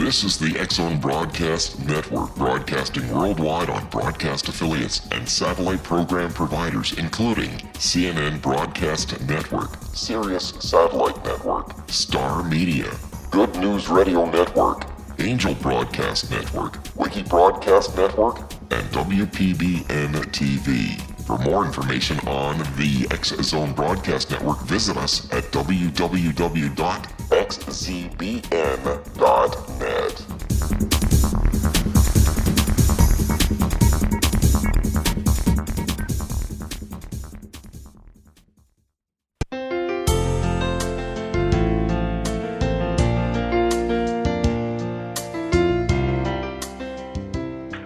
This is the X-Zone Broadcast Network, broadcasting worldwide on broadcast affiliates and satellite program providers, including CNN Broadcast Network, Sirius Satellite Network, Star Media, Good News Radio Network, Angel Broadcast Network, Wiki Broadcast Network, and WPBN TV. For more information on the X-Zone Broadcast Network, visit us at www.xzbn.net.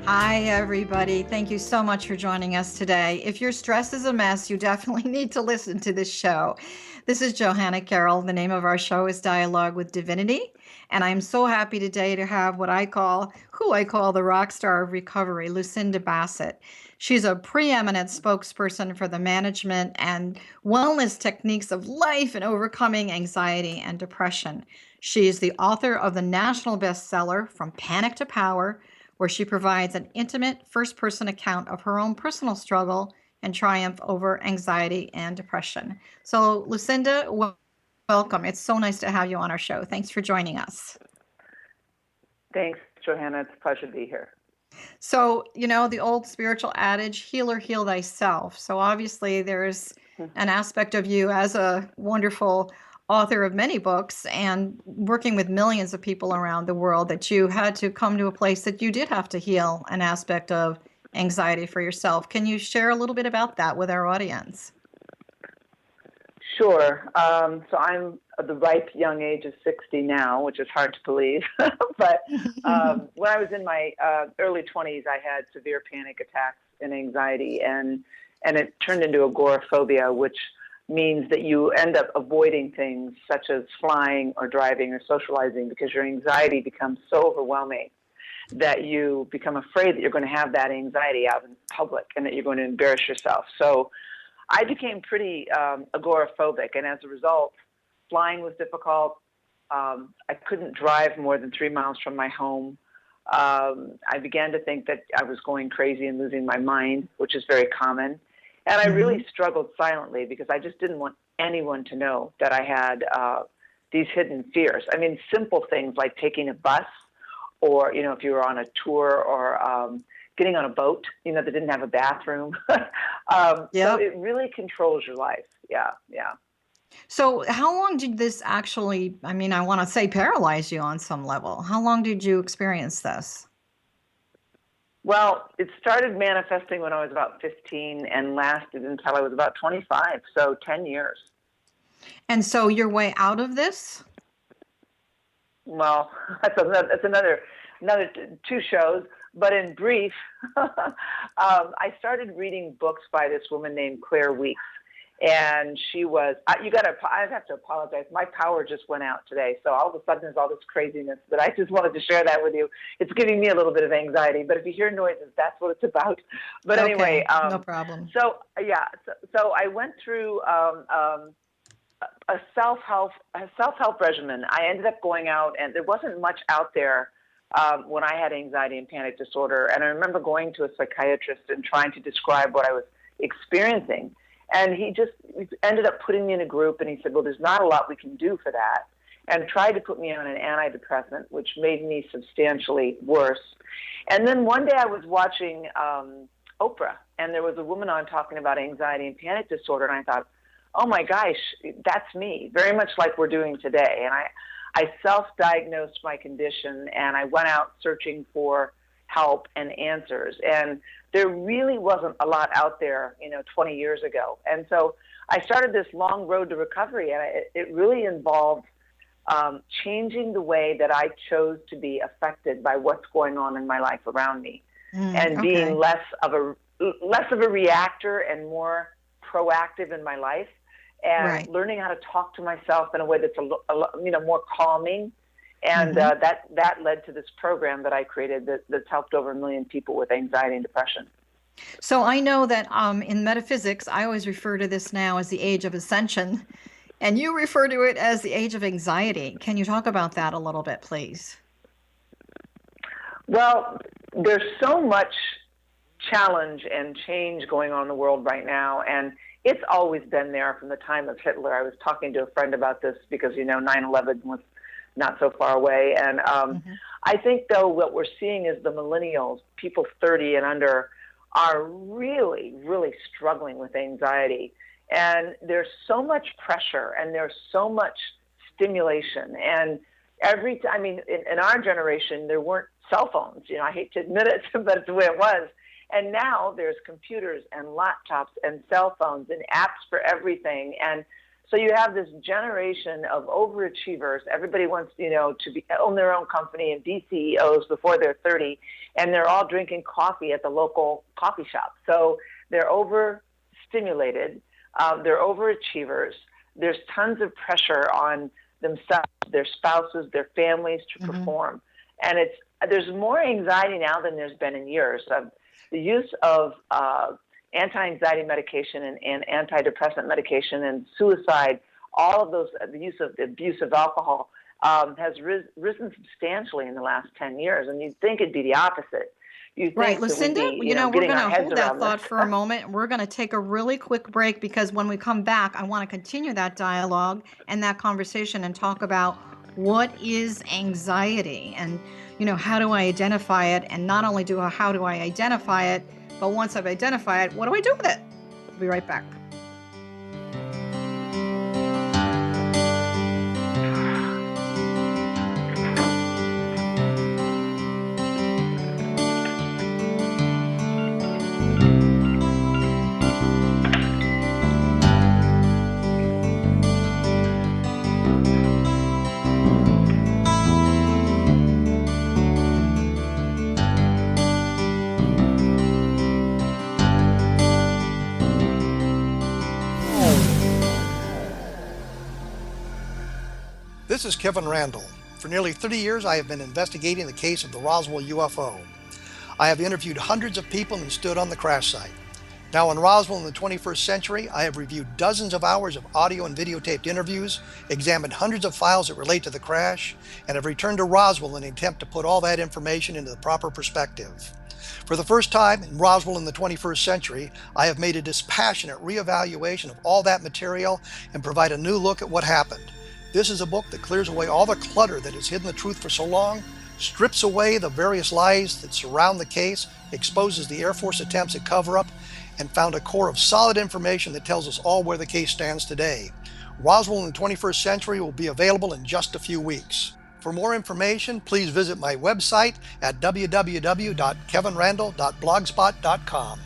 Hi, everybody. Thank you so much for joining us today. If your stress is a mess, you definitely need to listen to this show. This is Johanna Carroll. The name of our show is Dialogue with Divinity. And I'm so happy today to have who I call the rock star of recovery, Lucinda Bassett. She's a preeminent spokesperson for the management and wellness techniques of life and overcoming anxiety and depression. She is the author of the national bestseller, From Panic to Power, where she provides an intimate first-person account of her own personal struggle and triumph over anxiety and depression. So, Lucinda, welcome. It's so nice to have you on our show. Thanks for joining us. Thanks, Johanna. It's a pleasure to be here. So, the old spiritual adage, heal or heal thyself. So obviously there's an aspect of you as a wonderful author of many books and working with millions of people around the world that you had to come to a place that you did have to heal an aspect of anxiety for yourself. Can you share a little bit about that with our audience? Sure. So I'm at the ripe young age of 60 now, which is hard to believe. But when I was in my early 20s, I had severe panic attacks and anxiety, and it turned into agoraphobia, which means that you end up avoiding things such as flying or driving or socializing because your anxiety becomes so overwhelming that you become afraid that you're going to have that anxiety out in public and that you're going to embarrass yourself. So I became pretty agoraphobic, and as a result, flying was difficult. I couldn't drive more than 3 miles from my home. I began to think that I was going crazy and losing my mind, which is very common. And I really struggled silently because I just didn't want anyone to know that I had these hidden fears. I mean, simple things like taking a bus or, if you were on a tour or getting on a boat, that didn't have a bathroom. So it really controls your life. Yeah. So how long did this actually, I want to say paralyze you on some level? How long did you experience this? Well, it started manifesting when I was about 15 and lasted until I was about 25, so 10 years. And so your way out of this? Well, that's another 2 shows. But in brief, I started reading books by this woman named Claire Weeks. And she was, I have to apologize. My power just went out today. So all of a sudden there's all this craziness, but I just wanted to share that with you. It's giving me a little bit of anxiety, but if you hear noises, that's what it's about. But okay, anyway. No problem. So I went through a self-help regimen. I ended up going out, and there wasn't much out there when I had anxiety and panic disorder. And I remember going to a psychiatrist and trying to describe what I was experiencing. And he just ended up putting me in a group, and he said, well, there's not a lot we can do for that, and tried to put me on an antidepressant, which made me substantially worse. And then one day I was watching Oprah, and there was a woman on talking about anxiety and panic disorder, and I thought, oh my gosh, that's me, very much like we're doing today. And I self-diagnosed my condition, and I went out searching for help and answers. And there really wasn't a lot out there, 20 years ago. And so I started this long road to recovery, and it really involved changing the way that I chose to be affected by what's going on in my life around me, and being less of a reactor and more proactive in my life, and learning how to talk to myself in a way that's more calming. And that led to this program that I created that's helped over 1 million people with anxiety and depression. So I know that in metaphysics, I always refer to this now as the age of ascension, and you refer to it as the age of anxiety. Can you talk about that a little bit, please? Well, there's so much challenge and change going on in the world right now, and it's always been there from the time of Hitler. I was talking to a friend about this because, 9/11 was not so far away. And I think, though, what we're seeing is the millennials, people 30 and under, are really, really struggling with anxiety. And there's so much pressure and there's so much stimulation. And in our generation, there weren't cell phones. I hate to admit it, but it's the way it was. And now there's computers and laptops and cell phones and apps for everything. And so you have this generation of overachievers. Everybody wants, to own their own company and be CEOs before they're 30, and they're all drinking coffee at the local coffee shop. So they're overstimulated. They're overachievers. There's tons of pressure on themselves, their spouses, their families to perform. And there's more anxiety now than there's been in years. The use of anti-anxiety medication and antidepressant medication and suicide, all of those, the use of alcohol has risen substantially in the last 10 years. And you'd think it'd be the opposite. Right, Lucinda, we're going to hold that thought for a moment. We're going to take a really quick break because when we come back, I want to continue that dialogue and that conversation and talk about what is anxiety and, how do I identify it? And not only how do I identify it, but once I've identified it, what do I do with it? We'll be right back. This is Kevin Randall. For nearly 30 years, I have been investigating the case of the Roswell UFO. I have interviewed hundreds of people and stood on the crash site. Now in Roswell in the 21st century, I have reviewed dozens of hours of audio and videotaped interviews, examined hundreds of files that relate to the crash, and have returned to Roswell in an attempt to put all that information into the proper perspective. For the first time in Roswell in the 21st century, I have made a dispassionate reevaluation of all that material and provide a new look at what happened. This is a book that clears away all the clutter that has hidden the truth for so long, strips away the various lies that surround the case, exposes the Air Force attempts at cover-up, and found a core of solid information that tells us all where the case stands today. Roswell in the 21st century will be available in just a few weeks. For more information, please visit my website at www.kevinrandall.blogspot.com.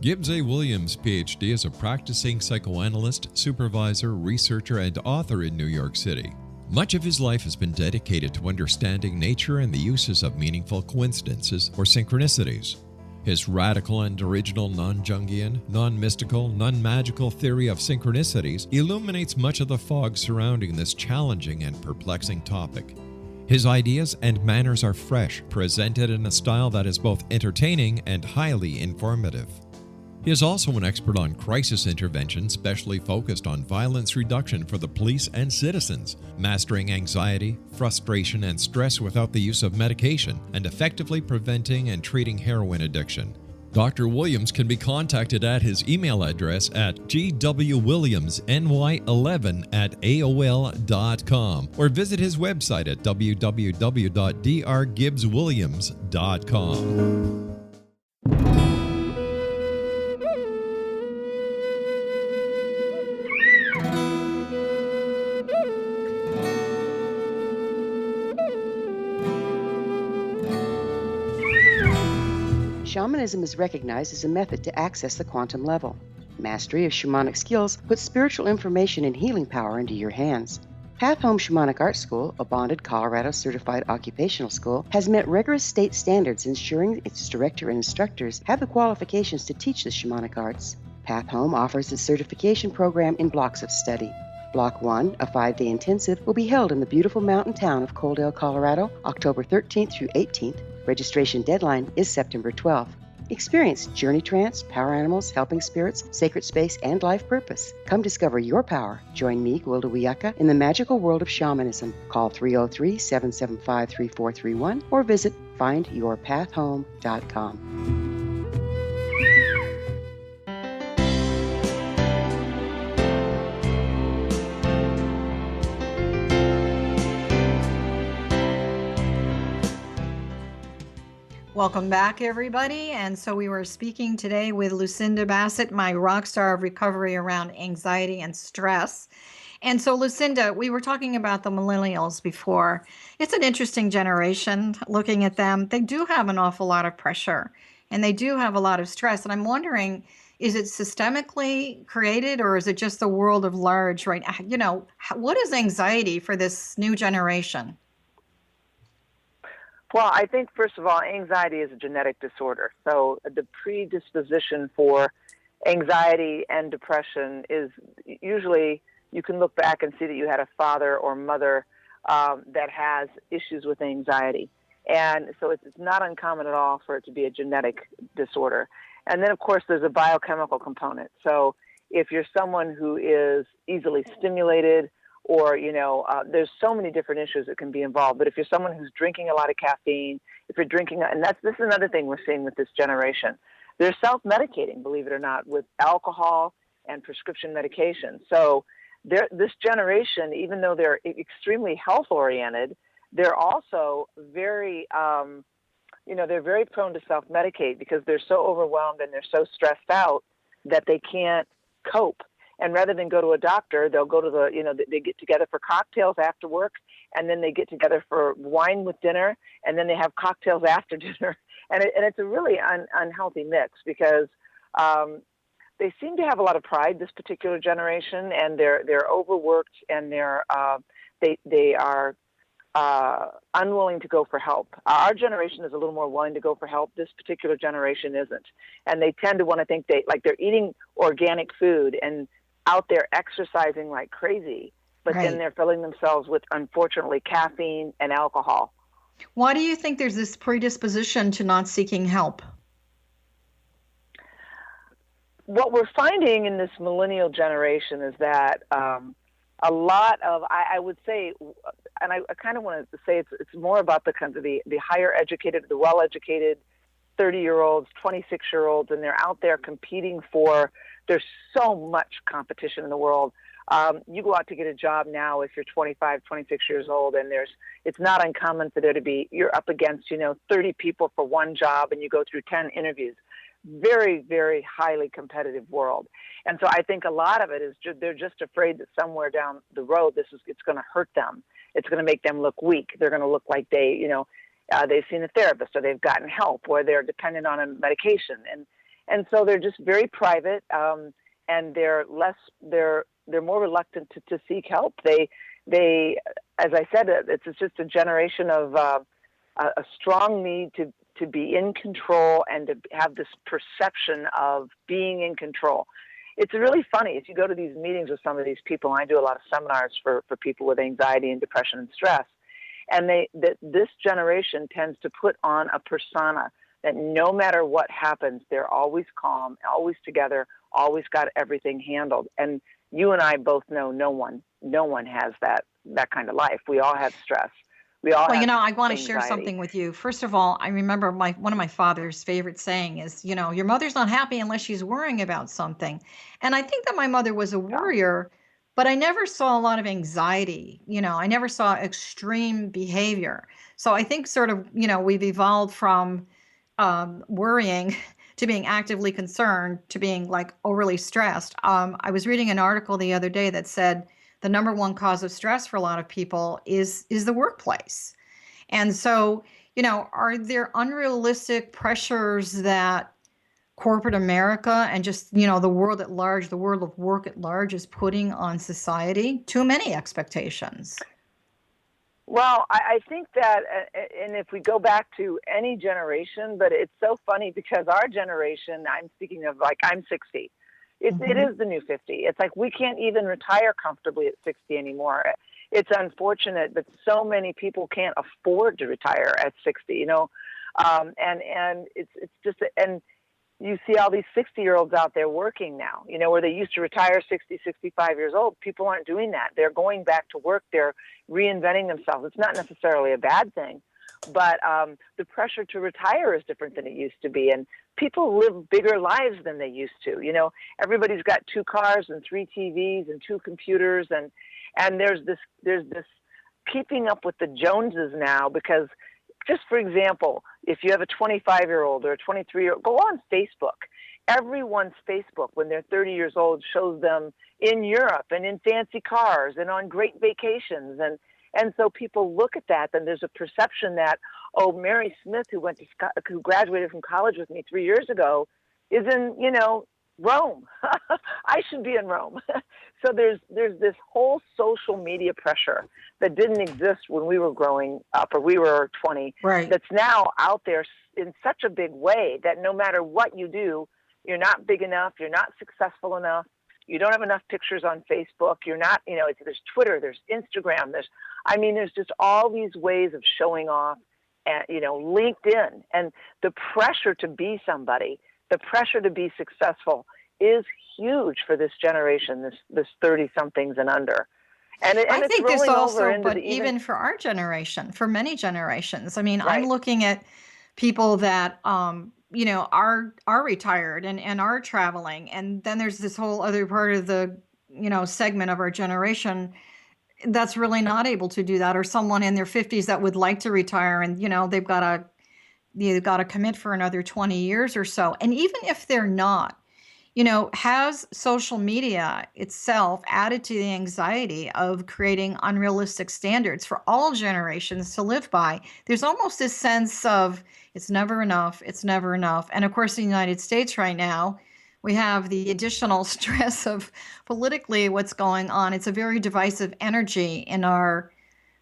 Gibbs A. Williams, Ph.D., is a practicing psychoanalyst, supervisor, researcher, and author in New York City. Much of his life has been dedicated to understanding nature and the uses of meaningful coincidences or synchronicities. His radical and original non-Jungian, non-mystical, non-magical theory of synchronicities illuminates much of the fog surrounding this challenging and perplexing topic. His ideas and manners are fresh, presented in a style that is both entertaining and highly informative. He is also an expert on crisis intervention, specially focused on violence reduction for the police and citizens, mastering anxiety, frustration, and stress without the use of medication, and effectively preventing and treating heroin addiction. Dr. Williams can be contacted at his email address at gwwilliamsny11@aol.com or visit his website at www.drgibbswilliams.com. Shamanism is recognized as a method to access the quantum level. Mastery of shamanic skills puts spiritual information and healing power into your hands. Path Home Shamanic Art School, a bonded Colorado certified occupational school, has met rigorous state standards, ensuring its director and instructors have the qualifications to teach the shamanic arts. Path Home offers its certification program in blocks of study. Block 1, a 5-day intensive, will be held in the beautiful mountain town of Coaldale, Colorado, October 13th through 18th. Registration deadline is September 12th. Experience Journey Trance, Power Animals, Helping Spirits, Sacred Space, and Life Purpose. Come discover your power. Join me, Gwilda Wiyaka, in the magical world of shamanism. Call 303-775-3431 or visit findyourpathhome.com. Welcome back, everybody. And so we were speaking today with Lucinda Bassett, my rock star of recovery around anxiety and stress. And so, Lucinda, we were talking about the millennials before. It's an interesting generation looking at them. They do have an awful lot of pressure and they do have a lot of stress. And I'm wondering, is it systemically created or is it just the world of large right now? You know, what is anxiety for this new generation? Well, I think, first of all, anxiety is a genetic disorder. So the predisposition for anxiety and depression is usually, you can look back and see that you had a father or mother that has issues with anxiety. And so it's not uncommon at all for it to be a genetic disorder. And then, of course, there's a biochemical component. So if you're someone who is easily stimulated, or, there's so many different issues that can be involved. But if you're someone who's drinking a lot of caffeine, if you're drinking, and this is another thing we're seeing with this generation, they're self-medicating, believe it or not, with alcohol and prescription medication. So this generation, even though they're extremely health-oriented, they're also very, they're very prone to self-medicate because they're so overwhelmed and they're so stressed out that they can't cope. And rather than go to a doctor, they'll go to they get together for cocktails after work, and then they get together for wine with dinner, and then they have cocktails after dinner. And it's a really unhealthy mix because they seem to have a lot of pride, this particular generation, and they're overworked and they are unwilling to go for help. Our generation is a little more willing to go for help. This particular generation isn't. And they tend to want to think they're eating organic food and out there exercising like crazy, but Right. Then they're filling themselves with, unfortunately, caffeine and alcohol. Why do you think there's this predisposition to not seeking help? What we're finding in this millennial generation is that a lot of, I would say, and I kind of want to say it's more about the higher educated, the well-educated 30-year-olds, 26-year-olds, and they're out there competing there's so much competition in the world. You go out to get a job now if you're 25, 26 years old, and it's not uncommon for there to be, you're up against, 30 people for one job, and you go through 10 interviews. Very, very highly competitive world. And so I think a lot of it is they're just afraid that somewhere down the road, it's going to hurt them. It's going to make them look weak. They're going to look like they've seen a therapist or they've gotten help or they're dependent on a medication. And so they're just very private, and they're more reluctant to seek help. They, as I said, it's just a generation of a strong need to be in control and to have this perception of being in control. It's really funny if you go to these meetings with some of these people. I do a lot of seminars for people with anxiety and depression and stress, and this generation tends to put on a persona that no matter what happens, they're always calm, always together, always got everything handled. And you and I both know no one has that kind of life. We all have stress. We all have I want to anxiety. share something with you. First of all, I remember one of my father's favorite saying is, your mother's not happy unless she's worrying about something. And I think that my mother was a worrier, but I never saw a lot of anxiety. I never saw extreme behavior. So I think sort of, we've evolved from worrying to being actively concerned to being like overly stressed. I was reading an article the other day that said the number one cause of stress for a lot of people is the workplace. And so, are there unrealistic pressures that corporate America and just, the world at large, the world of work at large is putting on society? Too many expectations. Well, I think that, and if we go back to any generation, but it's so funny because our generation, I'm speaking of I'm 60. It is the new 50. It's like we can't even retire comfortably at 60 anymore. It's unfortunate, but so many people can't afford to retire at 60, and it's just, and you see all these 60-year-olds out there working now, where they used to retire 60, 65 years old. People aren't doing that. They're going back to work. They're reinventing themselves. It's not necessarily a bad thing, but the pressure to retire is different than it used to be. And people live bigger lives than they used to. Everybody's got 2 cars and 3 TVs and 2 computers. And there's this keeping up with the Joneses now, because just for example, if you have a 25-year-old or a 23-year-old, go on Facebook. Everyone's Facebook, when they're 30 years old, shows them in Europe and in fancy cars and on great vacations. And so people look at that, and there's a perception that, oh, Mary Smith, who graduated from college with me 3 years ago, is in, Rome. I should be in Rome. So there's this whole social media pressure that didn't exist when we were growing up, or we were 20, Right. that's now out there in such a big way that no matter what you do, you're not big enough, you're not successful enough, you don't have enough pictures on Facebook, you're not, there's Twitter, there's Instagram, there's just all these ways of showing off, and, LinkedIn, and the pressure to be somebody, the pressure to be successful is huge for this generation, this 30-somethings and under. And I it's think this rolling over also, into but even for our generation, for many generations. I mean, Right. I'm looking at people that, are retired and are traveling. And then there's this whole other part of the, segment of our generation that's really not able to do that, or someone in their 50s that would like to retire, and, they've got to commit for another 20 years or so. And even if they're not, has social media itself added to the anxiety of creating unrealistic standards for all generations to live by? There's almost this sense of it's never enough, it's never enough. And of course, in the United States right now, we have the additional stress of politically what's going on. It's a very divisive energy in our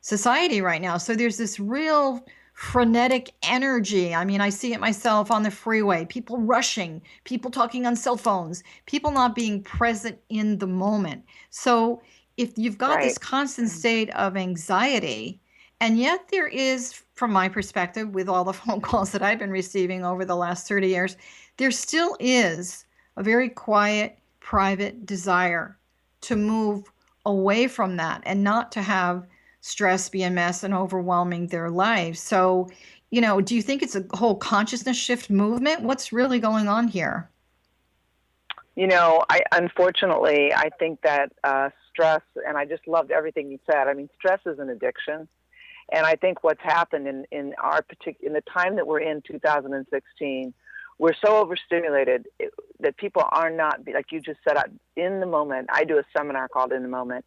society right now. So there's this real frenetic energy. I mean, I see it myself on the freeway, people rushing, people talking on cell phones, people not being present in the moment. So if you've got Right. this constant state of anxiety, and yet there is, from my perspective, with all the phone calls that I've been receiving over the last 30 years, there still is a very quiet, private desire to move away from that and not to have stress be a mess and overwhelming their lives. So, do you think it's a whole consciousness shift movement? What's really going on here? Unfortunately, I think that stress, and I just loved everything you said. I mean, stress is an addiction. And I think what's happened in the time that we're in, 2016, we're so overstimulated that people are not, like you just said, in the moment. I do a seminar called In the Moment.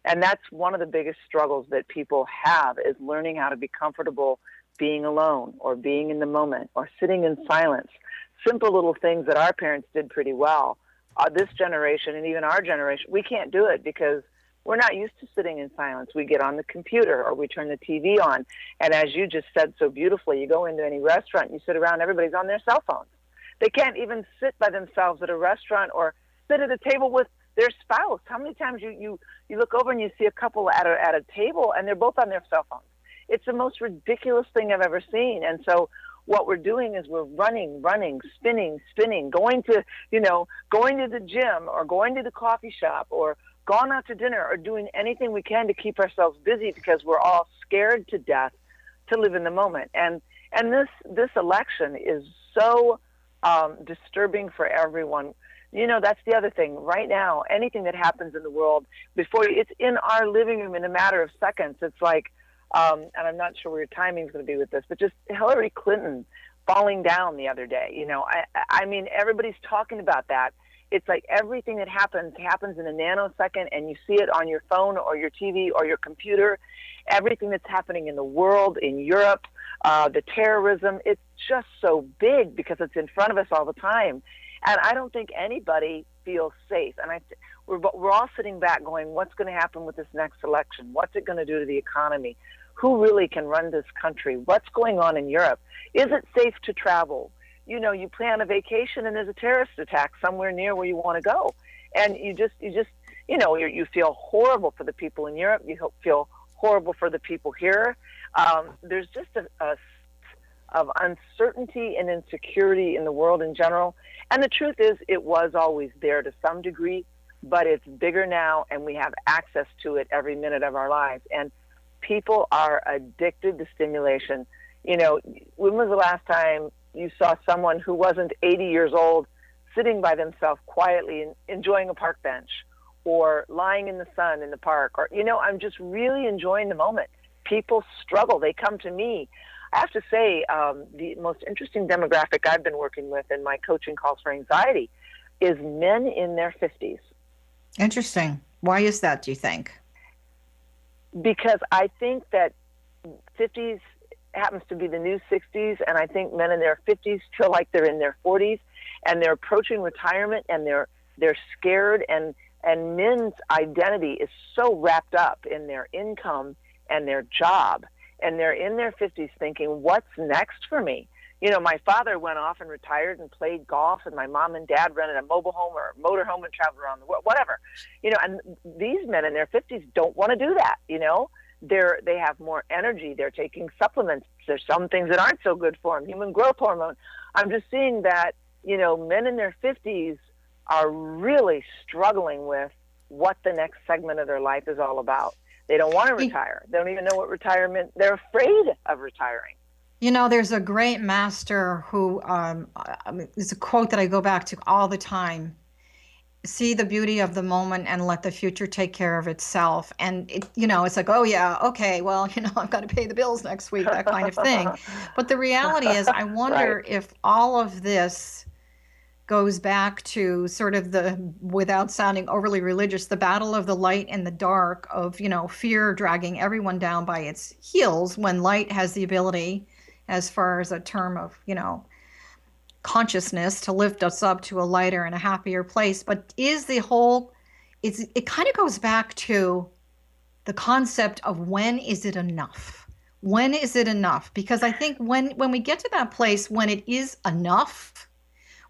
And that's one of the biggest struggles that people have, is learning how to be comfortable being alone, or being in the moment, or sitting in silence. Simple little things that our parents did pretty well. This generation, and even our generation, we can't do it because we're not used to sitting in silence. We get on the computer, or we turn the TV on. And as you just said so beautifully, you go into any restaurant, you sit around, everybody's on their cell phones. They can't even sit by themselves at a restaurant or sit at a table with their spouse. How many times you look over and you see a couple at a table and they're both on their cell phones? It's the most ridiculous thing I've ever seen. And so what we're doing is we're running, spinning, going to the gym, or going to the coffee shop, or gone out to dinner, or doing anything we can to keep ourselves busy, because we're all scared to death to live in the moment. And this election is so disturbing for everyone. That's the other thing. Right now, anything that happens in the world, it's in our living room in a matter of seconds. It's like, and I'm not sure where your timing is going to be with this, but just Hillary Clinton falling down the other day. I mean, everybody's talking about that. It's like everything that happens in a nanosecond, and you see it on your phone or your TV or your computer. Everything that's happening in the world, in Europe, the terrorism, it's just so big because it's in front of us all the time. And I don't think anybody feels safe. And we're all sitting back going, what's going to happen with this next election? What's it going to do to the economy? Who really can run this country? What's going on in Europe? Is it safe to travel? You plan a vacation and there's a terrorist attack somewhere near where you want to go. And you feel horrible for the people in Europe. You feel horrible for the people here. There's just of uncertainty and insecurity in the world in general. And the truth is, it was always there to some degree, but it's bigger now, and we have access to it every minute of our lives. And people are addicted to stimulation. You know, when was the last time you saw someone who wasn't 80 years old sitting by themselves quietly and enjoying a park bench, or lying in the sun in the park, or, you know, I'm just really enjoying the moment. People struggle. They come to me. I have to say, the most interesting demographic I've been working with in my coaching calls for anxiety is men in their 50s. Interesting. Why is that, do you think? Because I think that 50s happens to be the new 60s, and I think men in their 50s feel like they're in their 40s, and they're approaching retirement, and they're scared, and men's identity is so wrapped up in their income and their job, and they're in their 50s thinking, what's next for me? You know, my father went off and retired and played golf, and my mom and dad rented a mobile home or a motor home and traveled around the world, whatever. You know, and these men in their 50s don't want to do that, you know. They have more energy. They're taking supplements. There's some things that aren't so good for them, human growth hormone. I'm just seeing that, you know, men in their 50s are really struggling with what the next segment of their life is all about. They don't want to retire. They don't even know what retirement, they're afraid of retiring. You know, there's a great master who, it's a quote that I go back to all the time. See the beauty of the moment and let the future take care of itself. And, you know, it's like, oh, yeah, okay, well, you know, I've got to pay the bills next week, that kind of thing. But the reality is, I wonder Right. if all of this goes back to sort of the, without sounding overly religious, the battle of the light and the dark, of, you know, fear dragging everyone down by its heels, when light has the ability, as far as a term of, you know, consciousness, to lift us up to a lighter and a happier place. But is the whole, it kind of goes back to the concept of, when is it enough? When is it enough? Because I think when we get to that place when it is enough,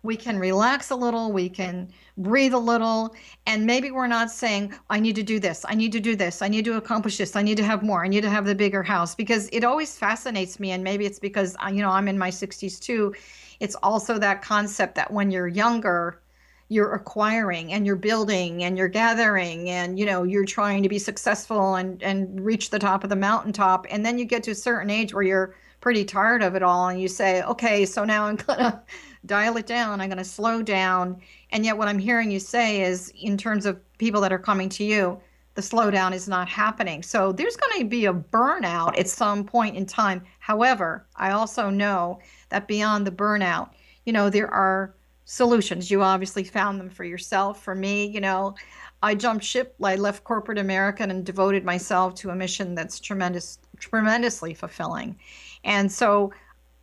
we can relax a little, we can breathe a little, and maybe we're not saying, I need to do this, I need to do this, I need to accomplish this, I need to have more, I need to have the bigger house. Because it always fascinates me, and maybe it's because, you know, I'm in my 60s too. It's also that concept that when you're younger, you're acquiring and you're building and you're gathering, and, you know, you're trying to be successful and reach the top of the mountaintop. And then you get to a certain age where you're pretty tired of it all, and you say, okay, so now I'm gonna dial it down, I'm gonna slow down. And yet what I'm hearing you say is, in terms of people that are coming to you, the slowdown is not happening. So there's going to be a burnout at some point in time. However, I also know that beyond the burnout, you know, there are solutions. You obviously found them for yourself. For me, you know, I jumped ship. I left corporate America and devoted myself to a mission that's tremendously fulfilling. And so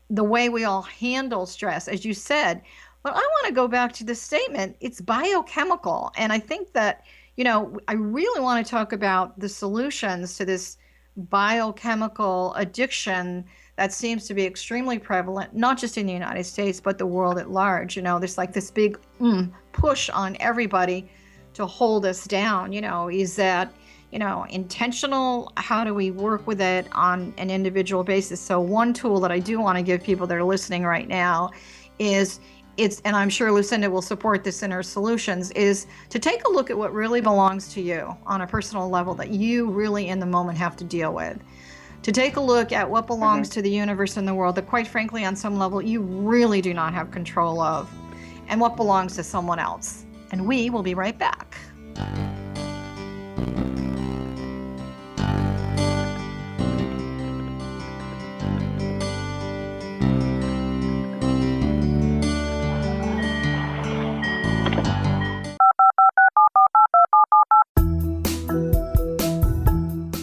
the way we all handle stress, as you said, but I want to go back to the statement, it's biochemical. And I think that, you know, I really want to talk about the solutions to this biochemical addiction that seems to be extremely prevalent, not just in the United States, but the world at large. You know, there's like this big push on everybody to hold us down. You know, is that, you know, intentional? How do we work with it on an individual basis? So one tool that I do want to give people that are listening right now is, and I'm sure Lucinda will support this in her solutions, is to take a look at what really belongs to you on a personal level that you really in the moment have to deal with. To take a look at what belongs to the universe and the world that, quite frankly, on some level, you really do not have control of, and what belongs to someone else. And we will be right back.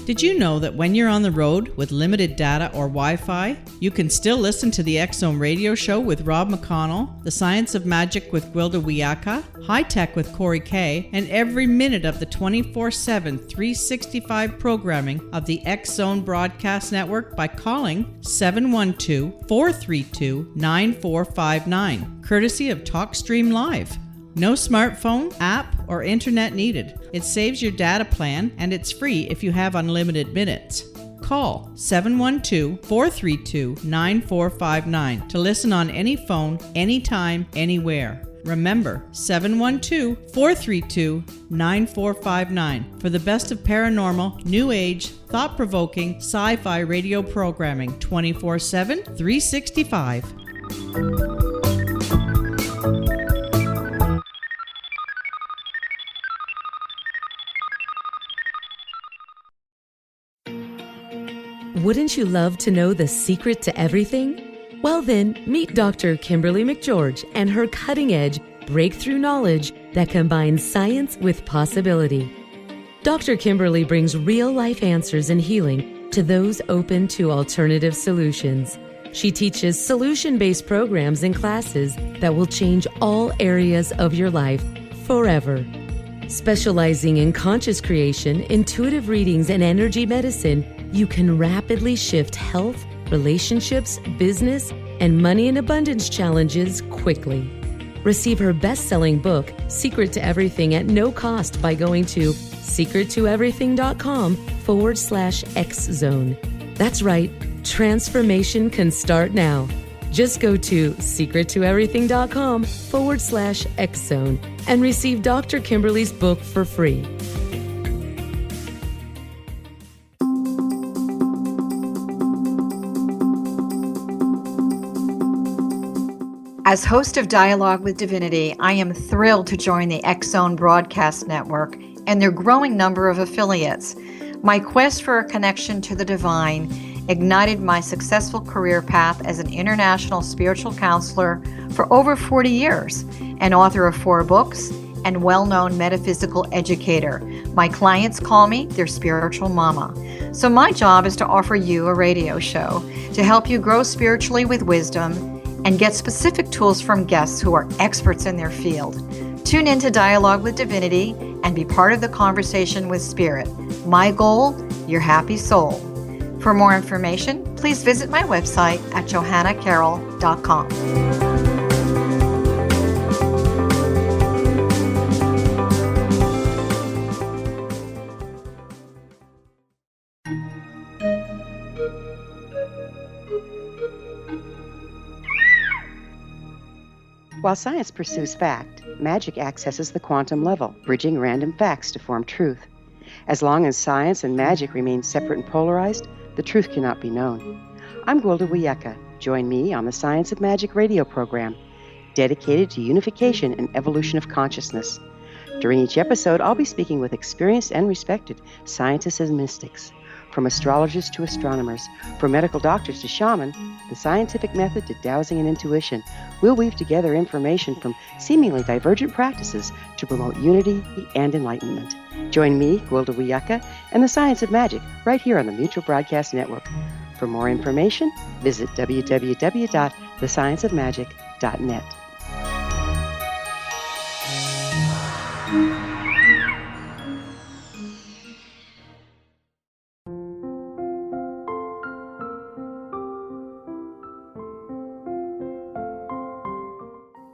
Did you know that when you're on the road with limited data or Wi-Fi, you can still listen to the X-Zone radio show with Rob McConnell, The Science of Magic with Gwilda Wiyaka, High Tech with Corey Kay, and every minute of the 24/7, 365 programming of the X-Zone Broadcast Network by calling 712-432-9459, courtesy of TalkStream Live. No smartphone, app, or internet needed. It saves your data plan, and it's free if you have unlimited minutes. Call 712-432-9459 to listen on any phone, anytime, anywhere. Remember, 712-432-9459 for the best of paranormal, new age, thought-provoking, sci-fi radio programming 24/7, 365. Wouldn't you love to know the secret to everything? Well then, meet Dr. Kimberly McGeorge and her cutting-edge breakthrough knowledge that combines science with possibility. Dr. Kimberly brings real-life answers and healing to those open to alternative solutions. She teaches solution-based programs and classes that will change all areas of your life forever. Specializing in conscious creation, intuitive readings, and energy medicine, you can rapidly shift health, relationships, business, and money and abundance challenges quickly. Receive her best-selling book, Secret to Everything, at no cost by going to secrettoeverything.com/X-Zone. That's right, transformation can start now. Just go to secrettoeverything.com/X-Zone and receive Dr. Kimberly's book for free. As host of Dialogue with Divinity, I am thrilled to join the X-Zone Broadcast Network and their growing number of affiliates. My quest for a connection to the divine ignited my successful career path as an international spiritual counselor for over 40 years, an author of 4 books, and well-known metaphysical educator. My clients call me their spiritual mama. So my job is to offer you a radio show to help you grow spiritually with wisdom and get specific tools from guests who are experts in their field. Tune in to Dialogue with Divinity and be part of the conversation with Spirit. My goal, your happy soul. For more information, please visit my website at johannacarroll.com. While science pursues fact, magic accesses the quantum level, bridging random facts to form truth. As long as science and magic remain separate and polarized, the truth cannot be known. I'm Gwilda Wiyaka. Join me on the Science of Magic radio program, dedicated to unification and evolution of consciousness. During each episode, I'll be speaking with experienced and respected scientists and mystics. From astrologers to astronomers, from medical doctors to shaman, the scientific method to dowsing and intuition, we'll weave together information from seemingly divergent practices to promote unity and enlightenment. Join me, Gwilda Wiyaka, and the Science of Magic right here on the Mutual Broadcast Network. For more information, visit www.thescienceofmagic.net.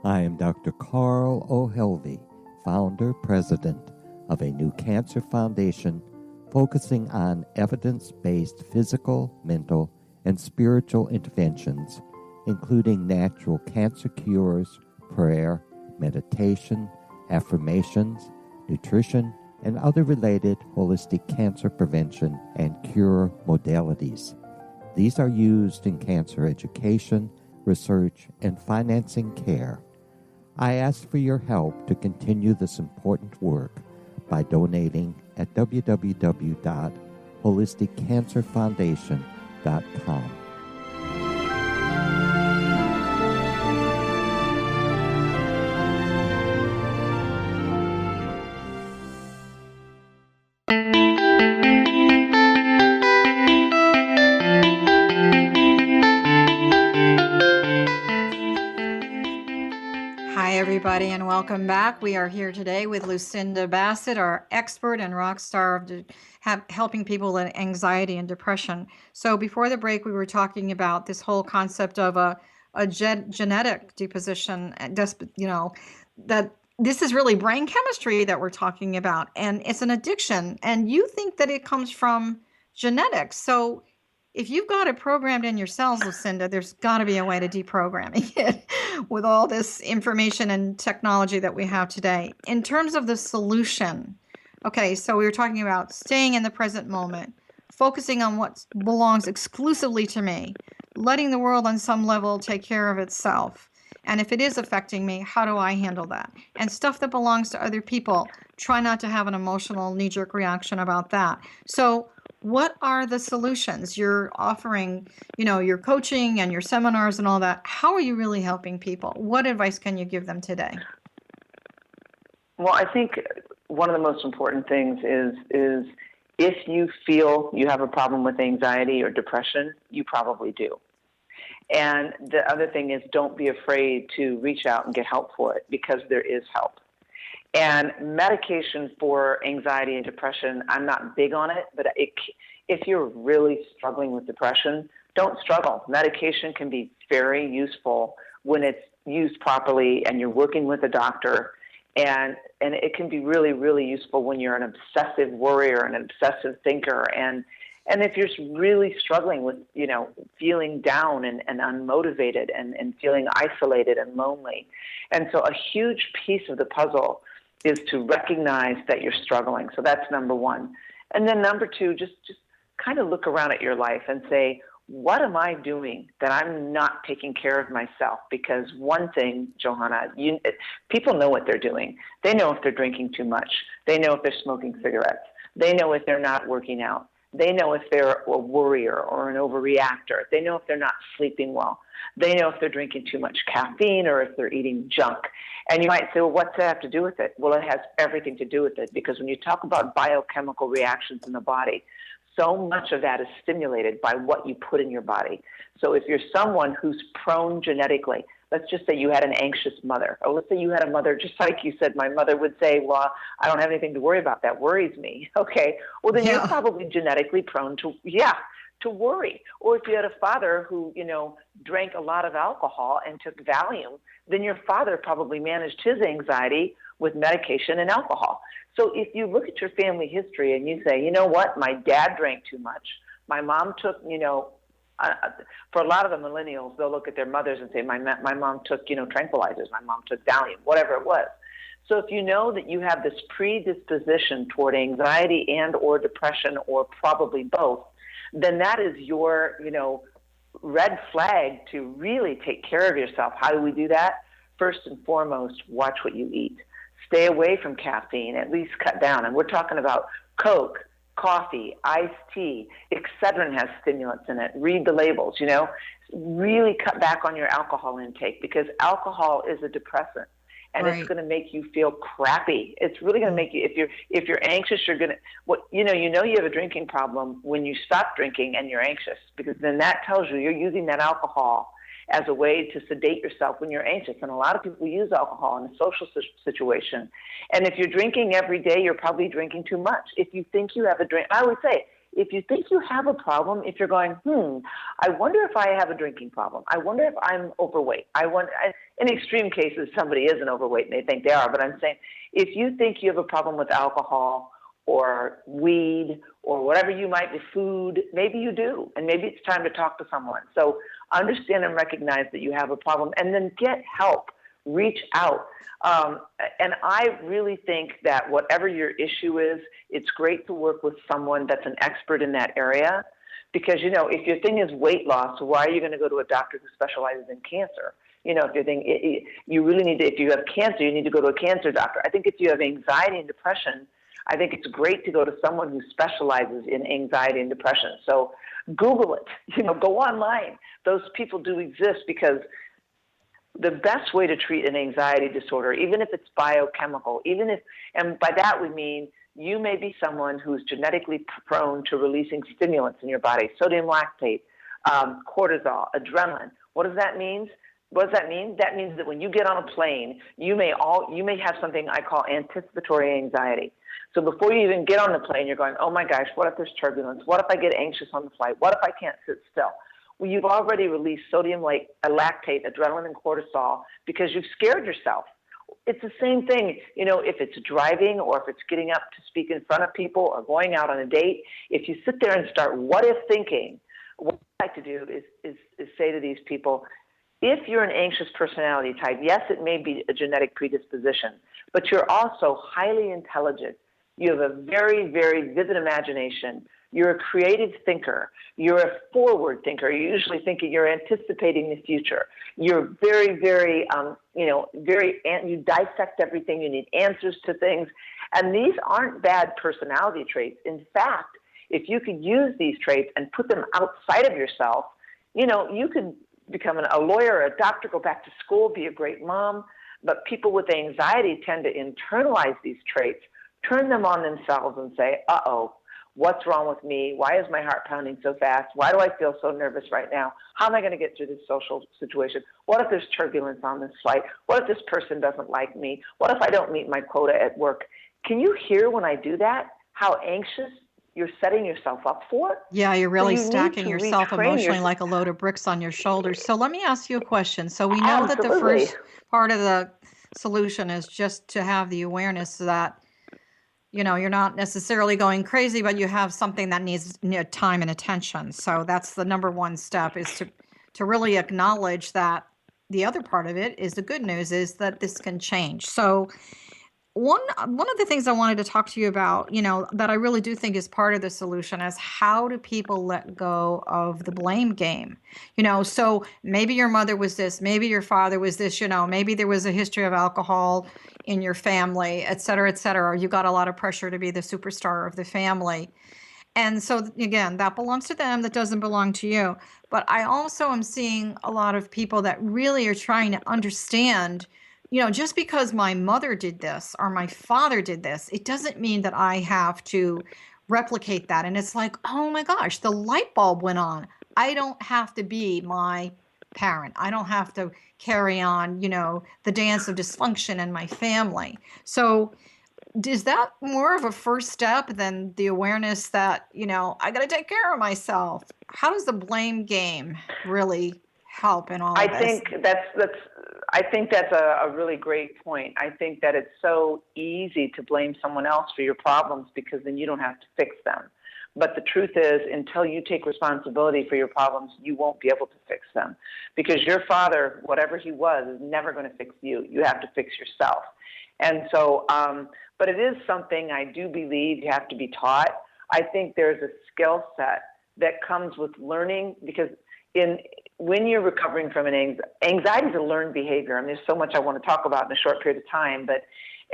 I am Dr. Carl O'Helvey, founder, president of a new cancer foundation focusing on evidence-based physical, mental, and spiritual interventions, including natural cancer cures, prayer, meditation, affirmations, nutrition, and other related holistic cancer prevention and cure modalities. These are used in cancer education, research, and financing care. I ask for your help to continue this important work by donating at www.holisticcancerfoundation.com. Hi, everybody, and welcome back. We are here today with Lucinda Bassett, our expert and rock star of helping people with anxiety and depression. So before the break, we were talking about this whole concept of a genetic deposition, and just, that this is really brain chemistry that we're talking about, and it's an addiction. And you think that it comes from genetics. So if you've got it programmed in your cells, Lucinda, there's got to be a way to deprogramming it with all this information and technology that we have today. In terms of the solution, okay, so we were talking about staying in the present moment, focusing on what belongs exclusively to me, letting the world on some level take care of itself. And if it is affecting me, how do I handle that? And stuff that belongs to other people, try not to have an emotional knee-jerk reaction about that. So what are the solutions you're offering, your coaching and your seminars and all that? How are you really helping people? What advice can you give them today? Well, I think one of the most important things is if you feel you have a problem with anxiety or depression, you probably do. And the other thing is, don't be afraid to reach out and get help for it, because there is help. And medication for anxiety and depression, I'm not big on it, but if you're really struggling with depression, don't struggle. Medication can be very useful when it's used properly and you're working with a doctor. And it can be really, really useful when you're an obsessive worrier, an obsessive thinker. And if you're really struggling with, feeling down and unmotivated and feeling isolated and lonely. And so a huge piece of the puzzle is to recognize that you're struggling. So that's number one. And then number two, just kind of look around at your life and say, what am I doing that I'm not taking care of myself? Because one thing, Johanna, people know what they're doing. They know if they're drinking too much. They know if they're smoking cigarettes. They know if they're not working out. They know if they're a worrier or an overreactor. They know if they're not sleeping well. They know if they're drinking too much caffeine or if they're eating junk. And you might say, well, what's that have to do with it? Well, it has everything to do with it, because when you talk about biochemical reactions in the body, so much of that is stimulated by what you put in your body. So if you're someone who's prone genetically, let's just say you had an anxious mother, or let's say you had a mother, just like you said, my mother would say, well, I don't have anything to worry about. That worries me. Okay. Well, then you're probably genetically prone to worry. Or if you had a father who, drank a lot of alcohol and took Valium, then your father probably managed his anxiety with medication and alcohol. So if you look at your family history and you say, you know what, my dad drank too much, my mom took, for a lot of the millennials, they'll look at their mothers and say, my mom took, tranquilizers, my mom took Valium, whatever it was. So if you know that you have this predisposition toward anxiety and or depression, or probably both, then that is your, red flag to really take care of yourself. How do we do that? First and foremost, watch what you eat. Stay away from caffeine, at least cut down. And we're talking about Coke, coffee, iced tea. Excedrin has stimulants in it. Read the labels, Really cut back on your alcohol intake, because alcohol is a depressant. And It's going to make you feel crappy. It's really going to make you, if you're anxious, you're going to, you have a drinking problem when you stop drinking and you're anxious, because then that tells you you're using that alcohol as a way to sedate yourself when you're anxious. And a lot of people use alcohol in a social situation. And if you're drinking every day, you're probably drinking too much. If you think you have a drink, I would say, if you think you have a problem, if you're going, I wonder if I have a drinking problem. I wonder if I'm overweight. In extreme cases, somebody isn't overweight and they think they are. But I'm saying, if you think you have a problem with alcohol or weed or whatever you might be, food, maybe you do. And maybe it's time to talk to someone. So understand and recognize that you have a problem, and then get help. Reach out. And I really think that whatever your issue is, it's great to work with someone that's an expert in that area, because, if your thing is weight loss, why are you going to go to a doctor who specializes in cancer? If your thing, you really need to, if you have cancer, you need to go to a cancer doctor. I think if you have anxiety and depression, I think it's great to go to someone who specializes in anxiety and depression. So Google it, go online. Those people do exist, because the best way to treat an anxiety disorder, even if it's biochemical, and by that we mean you may be someone who's genetically prone to releasing stimulants in your body, sodium lactate, cortisol, adrenaline. What does that mean? What does that mean? That means that when you get on a plane, you may have something I call anticipatory anxiety. So before you even get on the plane, you're going, oh my gosh, what if there's turbulence? What if I get anxious on the flight? What if I can't sit still? Well, you've already released sodium lactate, adrenaline, and cortisol because you've scared yourself, It's the same thing, if it's driving or if it's getting up to speak in front of people or going out on a date. If you sit there and start what if thinking, what I like to do is say to these people, if you're an anxious personality type, yes, it may be a genetic predisposition, but you're also highly intelligent. You have a very, very vivid imagination. You're a creative thinker. You're a forward thinker. You're usually thinking, you're anticipating the future. You're very, very, you dissect everything. You need answers to things. And these aren't bad personality traits. In fact, if you could use these traits and put them outside of yourself, you could become a lawyer, a doctor, go back to school, be a great mom. But people with anxiety tend to internalize these traits, turn them on themselves and say, uh-oh, what's wrong with me? Why is my heart pounding so fast? Why do I feel so nervous right now? How am I going to get through this social situation? What if there's turbulence on this flight? What if this person doesn't like me? What if I don't meet my quota at work? Can you hear when I do that, how anxious you're setting yourself up for? Yeah, you're really So you stacking need to yourself retrain emotionally like a load of bricks on your shoulders. So let me ask you a question. So we know that the Absolutely. first part of the solution is just to have the awareness that you're not necessarily going crazy, but you have something that needs time and attention. So that's the number one step, is to really acknowledge that. The other part of it is, the good news is that this can change. So one of the things I wanted to talk to you about, that I really do think is part of the solution, is how do people let go of the blame game? So maybe your mother was this, maybe your father was this, maybe there was a history of alcohol in your family, et cetera, or you got a lot of pressure to be the superstar of the family. And so again, that belongs to them, that doesn't belong to you. But I also am seeing a lot of people that really are trying to understand, just because my mother did this or my father did this, it doesn't mean that I have to replicate that. And it's like, oh my gosh, the light bulb went on. I don't have to be my parent. I don't have to carry on, the dance of dysfunction in my family. So is that more of a first step than the awareness that, I got to take care of myself? How does the blame game really help in all of this? I think that's a really great point. I think that it's so easy to blame someone else for your problems because then you don't have to fix them. But the truth is, until you take responsibility for your problems, you won't be able to fix them, because your father, whatever he was, is never going to fix you. You have to fix yourself. And so, but it is something I do believe you have to be taught. I think there's a skill set that comes with learning, because when you're recovering from an anxiety is a learned behavior. I mean, there's so much I want to talk about in a short period of time, but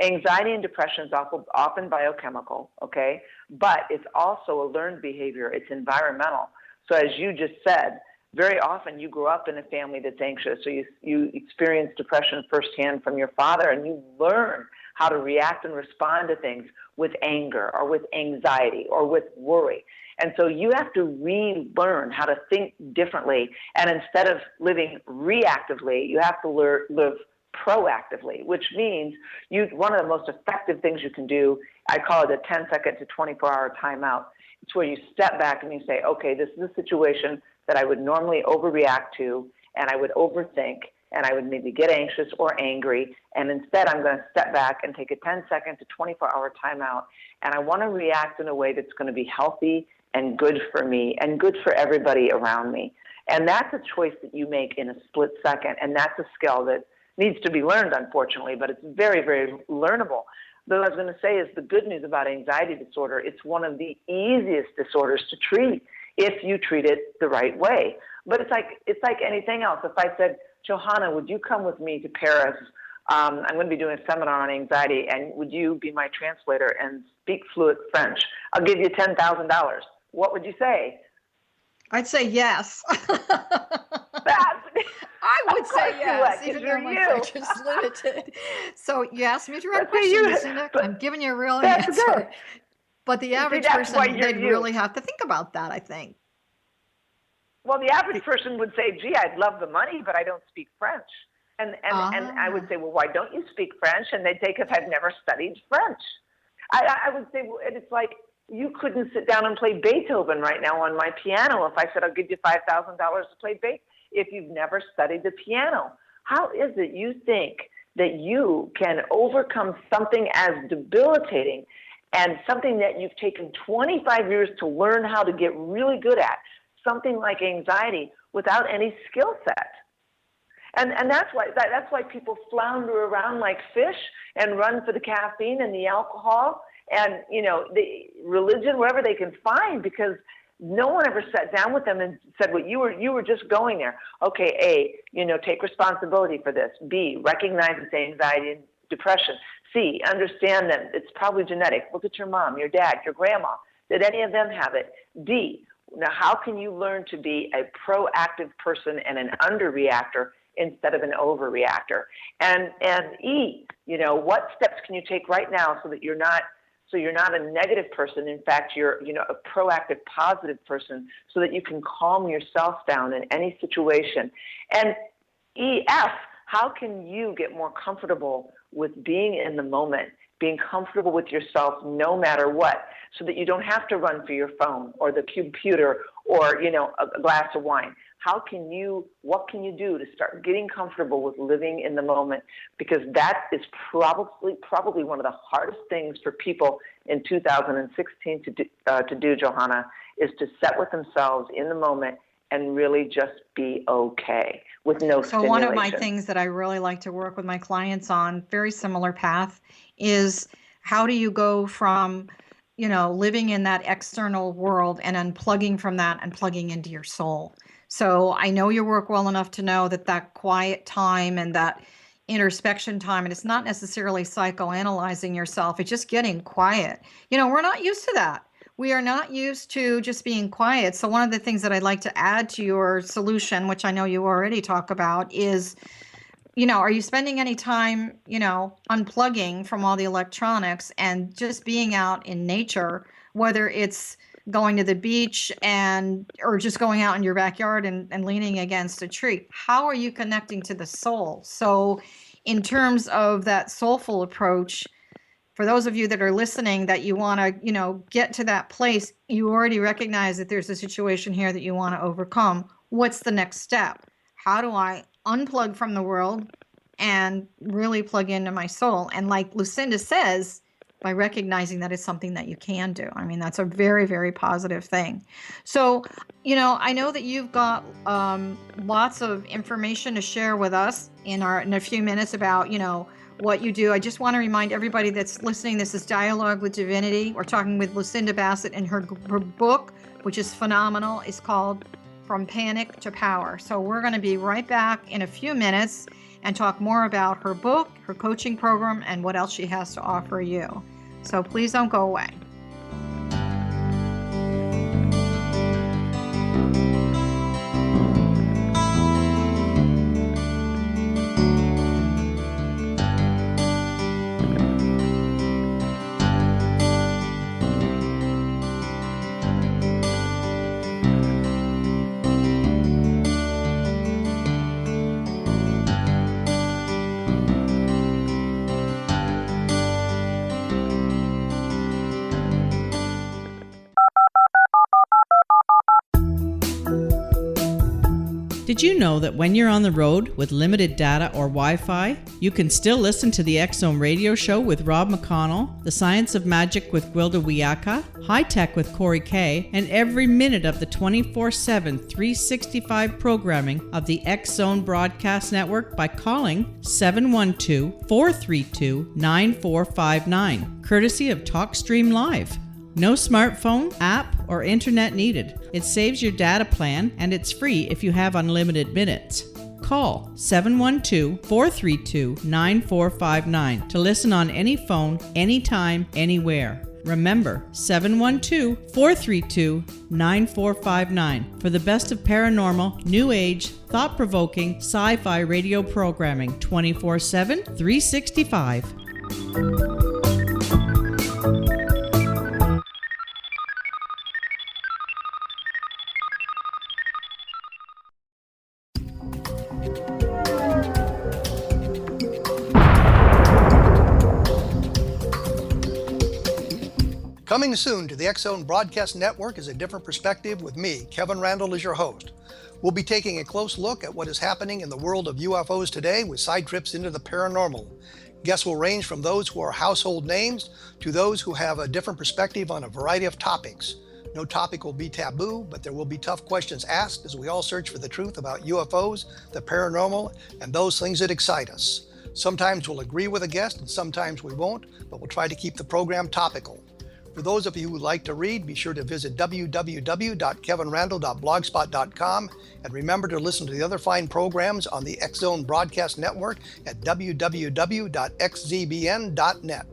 anxiety and depression is often biochemical, okay? But it's also a learned behavior. It's environmental. So as you just said, very often you grew up in a family that's anxious, so you experience depression firsthand from your father, and you learn how to react and respond to things with anger or with anxiety or with worry. And so you have to relearn how to think differently. And instead of living reactively, you have to live proactively, which means one of the most effective things you can do, I call it a 10-second to 24-hour timeout. It's where you step back and you say, okay, this is a situation that I would normally overreact to, and I would overthink, and I would maybe get anxious or angry. And instead, I'm going to step back and take a 10-second to 24-hour timeout. And I want to react in a way that's going to be healthy and good for me and good for everybody around me. And that's a choice that you make in a split second. And that's a skill that needs to be learned, unfortunately, but it's very, very learnable. What I was going to say is the good news about anxiety disorder, it's one of the easiest disorders to treat if you treat it the right way. But it's like anything else. If I said, Johanna, would you come with me to Paris? I'm going to be doing a seminar on anxiety, and would you be my translator and speak fluent French? I'll give you $10,000. What would you say? I'd say yes. I would say yes, even though my French is limited. So you asked me a direct question, Lucinda. I'm giving you a real answer. Good. But the average person, they'd really have to think about that, I think. Well, the average person would say, gee, I'd love the money, but I don't speak French. And I would say, well, why don't you speak French? And they'd say, because I've never studied French. I would say, well, it's like, you couldn't sit down and play Beethoven right now on my piano if I said, I'll give you $5,000 to play Beethoven, if you've never studied the piano. How is it you think that you can overcome something as debilitating and something that you've taken 25 years to learn how to get really good at, something like anxiety, without any skill set. And that's why people flounder around like fish and run for the caffeine and the alcohol and, the religion, wherever they can find, because no one ever sat down with them and said, well, you were just going there. Okay, A, take responsibility for this. B, recognize it's anxiety and depression. C, understand that it's probably genetic. Look at your mom, your dad, your grandma. Did any of them have it? D, now how can you learn to be a proactive person and an underreactor instead of an overreactor? And E, what steps can you take right now so you're not a negative person. In fact, you're, a proactive, positive person so that you can calm yourself down in any situation. And EF, how can you get more comfortable with being in the moment, being comfortable with yourself no matter what, so that you don't have to run for your phone or the computer or, a glass of wine? What can you do to start getting comfortable with living in the moment? Because that is probably one of the hardest things for people in 2016 to do, Johanna, is to set with themselves in the moment and really just be okay with no So stimulation. one of my things that I really like to work with my clients on, very similar path, is how do you go from, living in that external world and unplugging from that and plugging into your soul. So I know your work well enough to know that quiet time and that introspection time, and it's not necessarily psychoanalyzing yourself, it's just getting quiet. We're not used to that. We are not used to just being quiet. So one of the things that I'd like to add to your solution, which I know you already talk about, is, are you spending any time, unplugging from all the electronics and just being out in nature, whether it's going to the beach or just going out in your backyard and leaning against a tree? How are you connecting to the soul? So in terms of that soulful approach, for those of you that are listening that you want to, get to that place, you already recognize that there's a situation here that you want to overcome. What's the next step? How do I unplug from the world and really plug into my soul? And like Lucinda says, by recognizing that it's something that you can do. I mean, that's a very, very positive thing. So, I know that you've got lots of information to share with us in a few minutes about, what you do. I just want to remind everybody that's listening, this is Dialogue with Divinity. We're talking with Lucinda Bassett, and her book, which is phenomenal, is called From Panic to Power. So we're going to be right back in a few minutes and talk more about her book, her coaching program, and what else she has to offer you. So please don't go away. Did you know that when you're on the road with limited data or Wi-Fi, you can still listen to the X-Zone radio show with Rob McConnell, The Science of Magic with Gwilda Wiyaka, High Tech with Corey Kay, and every minute of the 24/7, 365 programming of the X-Zone Broadcast Network by calling 712-432-9459, courtesy of TalkStream Live. No smartphone, app, or internet needed. It saves your data plan, and it's free if you have unlimited minutes. Call 712-432-9459 to listen on any phone, anytime, anywhere. Remember, 712-432-9459 for the best of paranormal, new age, thought-provoking, sci-fi radio programming 24/7, 365. Coming soon to the X-Zone Broadcast Network is A Different Perspective with me, Kevin Randall, as your host. We'll be taking a close look at what is happening in the world of UFOs today with side trips into the paranormal. Guests will range from those who are household names to those who have a different perspective on a variety of topics. No topic will be taboo, but there will be tough questions asked as we all search for the truth about UFOs, the paranormal, and those things that excite us. Sometimes we'll agree with a guest and sometimes we won't, but we'll try to keep the program topical. For those of you who would like to read, be sure to visit www.kevinrandall.blogspot.com and remember to listen to the other fine programs on the X-Zone Broadcast Network at www.xzbn.net.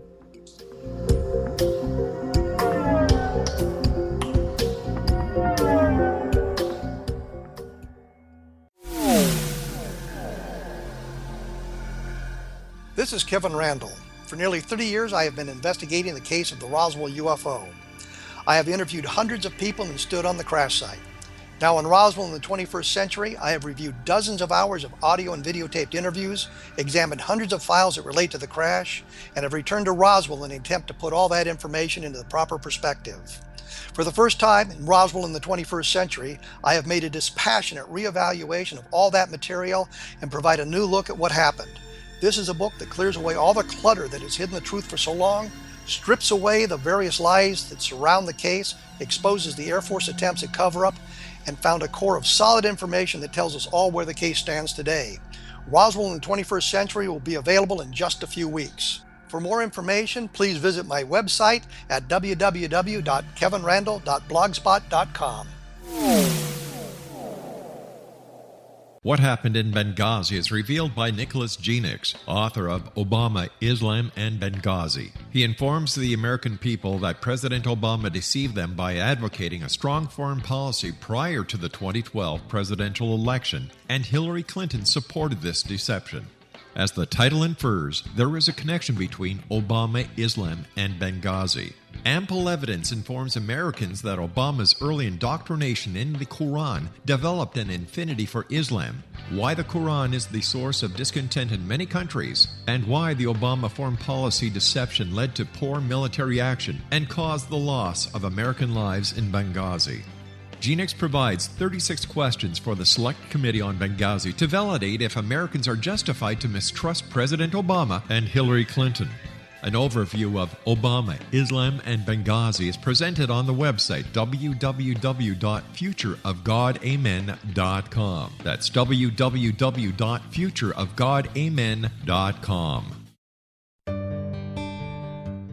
This is Kevin Randall. For nearly 30 years, I have been investigating the case of the Roswell UFO. I have interviewed hundreds of people and stood on the crash site. Now in Roswell in the 21st century, I have reviewed dozens of hours of audio and videotaped interviews, examined hundreds of files that relate to the crash, and have returned to Roswell in an attempt to put all that information into the proper perspective. For the first time in Roswell in the 21st century, I have made a dispassionate reevaluation of all that material and provide a new look at what happened. This is a book that clears away all the clutter that has hidden the truth for so long, strips away the various lies that surround the case, exposes the Air Force attempts at cover-up, and found a core of solid information that tells us all where the case stands today. Roswell in the 21st century will be available in just a few weeks. For more information, please visit my website at www.kevinrandall.blogspot.com. What Happened in Benghazi is revealed by Nicholas Genix, author of Obama, Islam, and Benghazi. He informs the American people that President Obama deceived them by advocating a strong foreign policy prior to the 2012 presidential election, and Hillary Clinton supported this deception. As the title infers, there is a connection between Obama, Islam, and Benghazi. Ample evidence informs Americans that Obama's early indoctrination in the Quran developed an affinity for Islam, why the Quran is the source of discontent in many countries, and why the Obama foreign policy deception led to poor military action and caused the loss of American lives in Benghazi. Genix provides 36 questions for the Select Committee on Benghazi to validate if Americans are justified to mistrust President Obama and Hillary Clinton. An overview of Obama, Islam, and Benghazi is presented on the website www.futureofgodamen.com. That's www.futureofgodamen.com.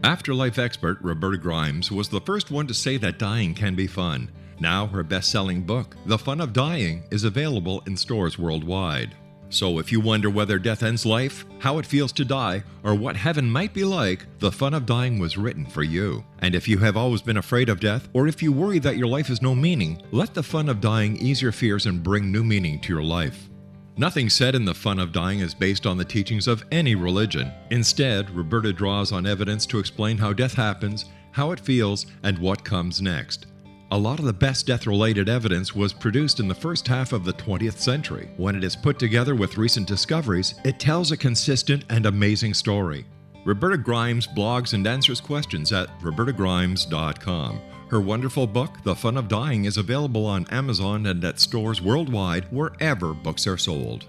Afterlife expert Roberta Grimes was the first one to say that dying can be fun. Now her best-selling book, The Fun of Dying, is available in stores worldwide. So if you wonder whether death ends life, how it feels to die, or what heaven might be like, The Fun of Dying was written for you. And if you have always been afraid of death, or if you worry that your life has no meaning, let The Fun of Dying ease your fears and bring new meaning to your life. Nothing said in The Fun of Dying is based on the teachings of any religion. Instead, Roberta draws on evidence to explain how death happens, how it feels, and what comes next. A lot of the best death-related evidence was produced in the first half of the 20th century. When it is put together with recent discoveries, it tells a consistent and amazing story. Roberta Grimes blogs and answers questions at robertagrimes.com. Her wonderful book, The Fun of Dying, is available on Amazon and at stores worldwide wherever books are sold.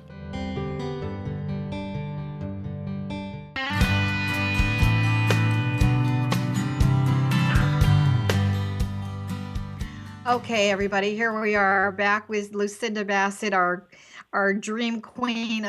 Okay, everybody, here we are back with Lucinda Bassett, our dream queen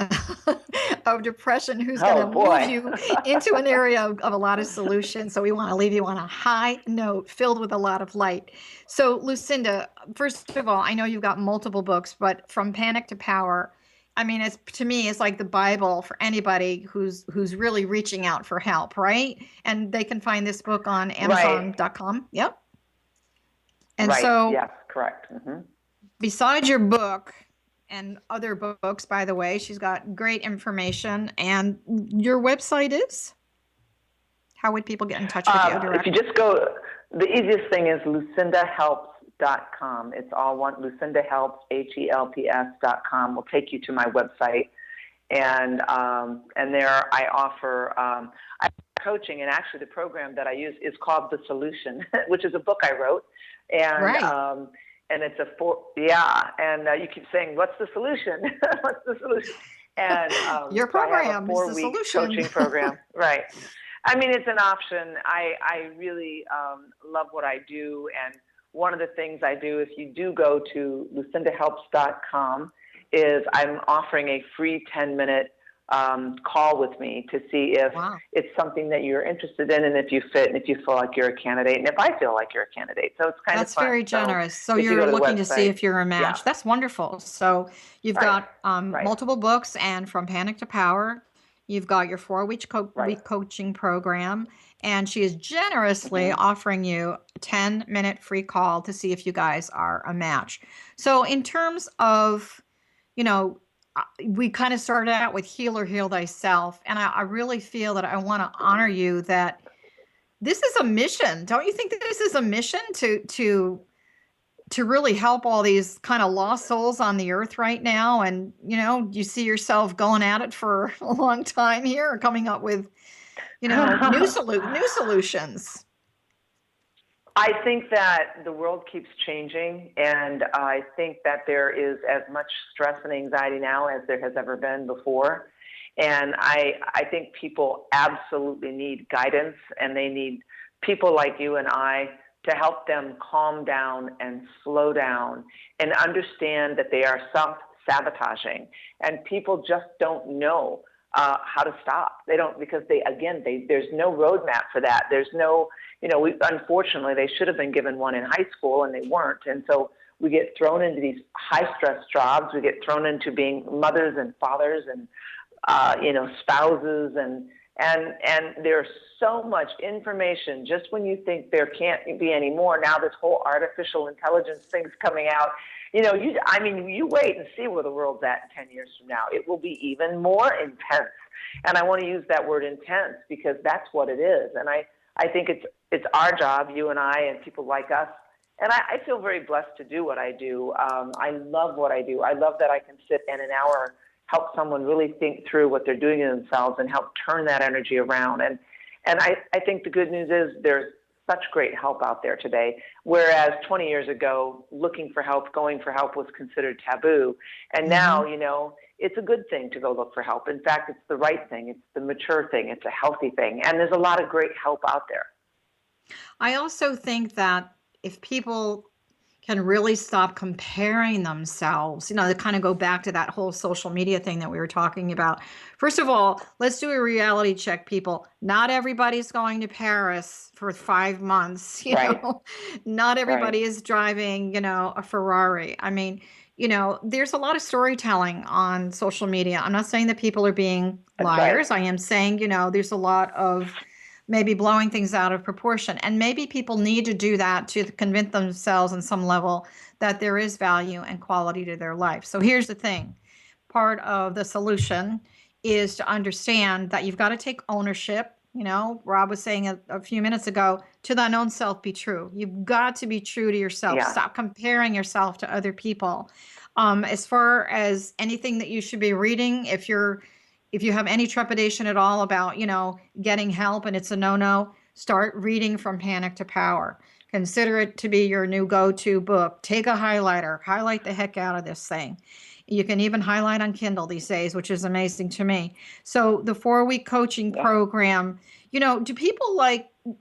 of depression, who's going to move you into an area of a lot of solutions. So we want to leave you on a high note filled with a lot of light. So Lucinda, first of all, I know you've got multiple books, but From Panic to Power, I mean, to me, it's like the Bible for anybody who's really reaching out for help, right? And they can find this book on Amazon.com. Right. Yep. And right. So, yes, correct. Mm-hmm. Besides your book and other books, by the way, she's got great information. And your website is? How would people get in touch with you directly? If you just go, the easiest thing is lucindahelps.com. It's all one, lucindahelps, HELPS.com will take you to my website. And there I offer, I coaching, and actually the program that I use is called The Solution, which is a book I wrote. And Right. and it's and you keep saying, what's the solution? What's the solution? And Your so I have a program is the 4-week solution. coaching program. Right. I mean, it's an option. I really love what I do. And one of the things I do, if you do go to lucindahelps.com, is I'm offering a free 10-minute call with me to see if Wow. it's something that you're interested in, and if you fit, and if you feel like you're a candidate, and if I feel like you're a candidate. So it's kind of That's fun. very So generous. So if you go you're to the looking to see website, if you're a yeah, match. That's wonderful. So you've right, got right, multiple books, and From Panic to Power. You've got your 4-week right. week coaching program, and she is generously Mm-hmm. offering you a 10-minute free call to see if you guys are a match. So in terms of, we kind of started out with heal or heal thyself, and I really feel that I want to honor you that this is a mission. Don't you think that this is a mission to really help all these kind of lost souls on the earth right now? And you see yourself going at it for a long time here, or coming up with new solutions. I think that the world keeps changing, and I think that there is as much stress and anxiety now as there has ever been before. And I think people absolutely need guidance, and they need people like you and I to help them calm down and slow down and understand that they are self-sabotaging. And people just don't know how to stop. They don't, because there's no roadmap for that. There's no, unfortunately, they should have been given one in high school and they weren't. And so we get thrown into these high stress jobs. We get thrown into being mothers and fathers and, spouses, and there's so much information. Just when you think there can't be any more, now this whole artificial intelligence thing's coming out. You wait and see where the world's at in 10 years from now. It will be even more intense. And I want to use that word intense because that's what it is. And I think it's our job, you and I and people like us. And I feel very blessed to do what I do. I love what I do. I love that I can sit in an hour, help someone really think through what they're doing to themselves and help turn that energy around. And I think the good news is there's such great help out there today, whereas 20 years ago, looking for help, going for help was considered taboo. And now, it's a good thing to go look for help. In fact, it's the right thing. It's the mature thing. It's a healthy thing. And there's a lot of great help out there. I also think that if people can really stop comparing themselves, to kind of go back to that whole social media thing that we were talking about. First of all, let's do a reality check, people. Not everybody's going to Paris for 5 months, Right. Not everybody Right. is driving, a Ferrari. I mean, there's a lot of storytelling on social media. I'm not saying that people are being That's liars. right. I am saying, there's a lot of maybe blowing things out of proportion. And maybe people need to do that to convince themselves on some level that there is value and quality to their life. So here's the thing. Part of the solution is to understand that you've got to take ownership. Rob was saying a few minutes ago, to thine own self be true. You've got to be true to yourself. Yeah. Stop comparing yourself to other people. As far as anything that you should be reading, if you have any trepidation at all about, getting help and it's a no-no, start reading From Panic to Power. Consider it to be your new go-to book. Take a highlighter, highlight the heck out of this thing. You can even highlight on Kindle these days, which is amazing to me. So the 4-week coaching program, do people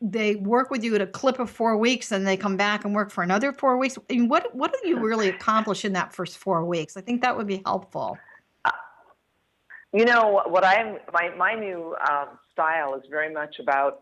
they work with you at a clip of 4 weeks and they come back and work for another 4 weeks? I mean, what do you really accomplish in that first 4 weeks? I think that would be helpful. My new style is very much about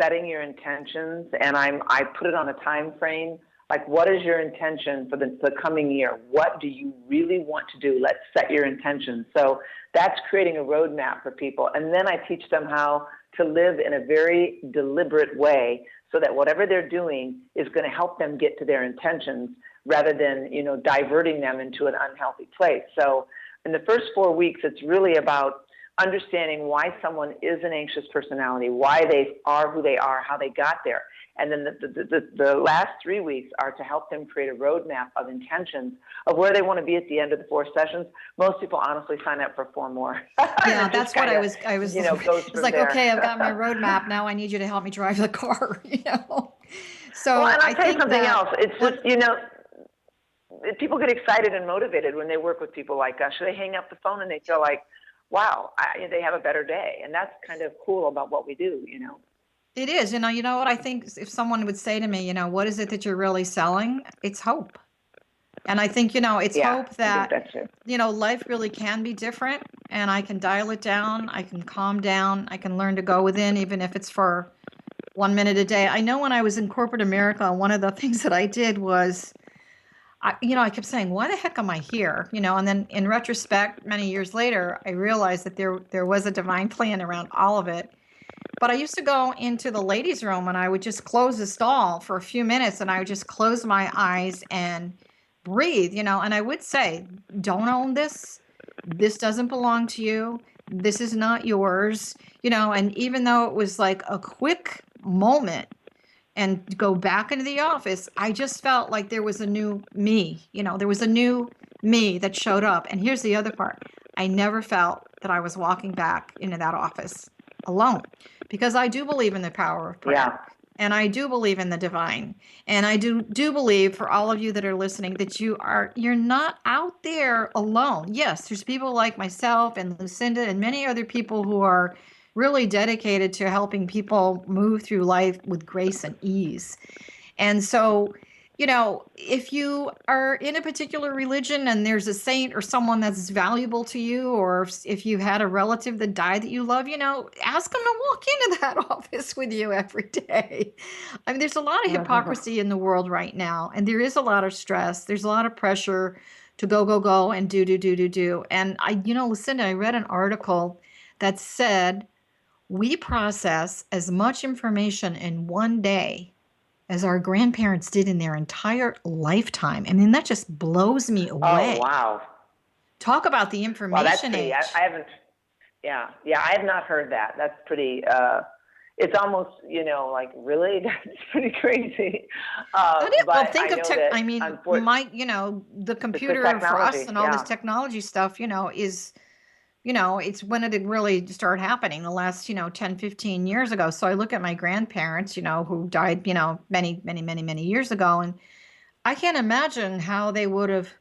setting your intentions, and I put it on a time frame. Like, what is your intention for the coming year? What do you really want to do? Let's set your intentions. So that's creating a roadmap for people. And then I teach them how to live in a very deliberate way so that whatever they're doing is going to help them get to their intentions rather than, diverting them into an unhealthy place. So in the first 4 weeks, it's really about understanding why someone is an anxious personality, why they are who they are, how they got there. And then the last 3 weeks are to help them create a roadmap of intentions of where they want to be at the end of the 4 sessions. Most people honestly sign up for 4 more. Yeah, that's what I was goes it's from like, there. okay, I've got my roadmap. Now I need you to help me drive the car, So Well, and I'll I tell you think something that else. It's just, people get excited and motivated when they work with people like us. They hang up the phone and they feel like, wow, they have a better day. And that's kind of cool about what we do. it is, you know what I think if someone would say to me, what is it that you're really selling? It's hope. And I think, it's Yeah, hope I that, think that's it. life really can be different and I can dial it down. I can calm down. I can learn to go within, even if it's for 1 minute a day. I know when I was in corporate America, one of the things that I did was, I kept saying, why the heck am I here? And then in retrospect, many years later, I realized that there was a divine plan around all of it. But I used to go into the ladies' room and I would just close the stall for a few minutes and I would just close my eyes and breathe, and I would say, don't own this. This doesn't belong to you. This is not yours, and even though it was like a quick moment and go back into the office, I just felt like there was a new me, there was a new me that showed up. And here's the other part. I never felt that I was walking back into that office alone because I do believe in the power of prayer. Yeah. And I do believe in the divine. And I do believe for all of you that are listening that you're not out there alone. Yes, there's people like myself and Lucinda and many other people who are really dedicated to helping people move through life with grace and ease. And so, if you are in a particular religion and there's a saint or someone that's valuable to you, or if you had a relative that died that you love, ask them to walk into that office with you every day. I mean, there's a lot of hypocrisy in the world right now, and there is a lot of stress. There's a lot of pressure to go and do. And Lucinda, I read an article that said we process as much information in one day as our grandparents did in their entire lifetime. I mean, that just blows me away. Oh, wow. Talk about the information Well, that's pretty, age. I haven't, I have not heard that. That's pretty, it's almost, like, really? That's pretty crazy. Well, think of tech. I mean, the computer for us technology, and all this yeah. technology stuff, is, it's when it really started happening the last, 10, 15 years ago. So I look at my grandparents, who died, many years ago. And I can't imagine how they would have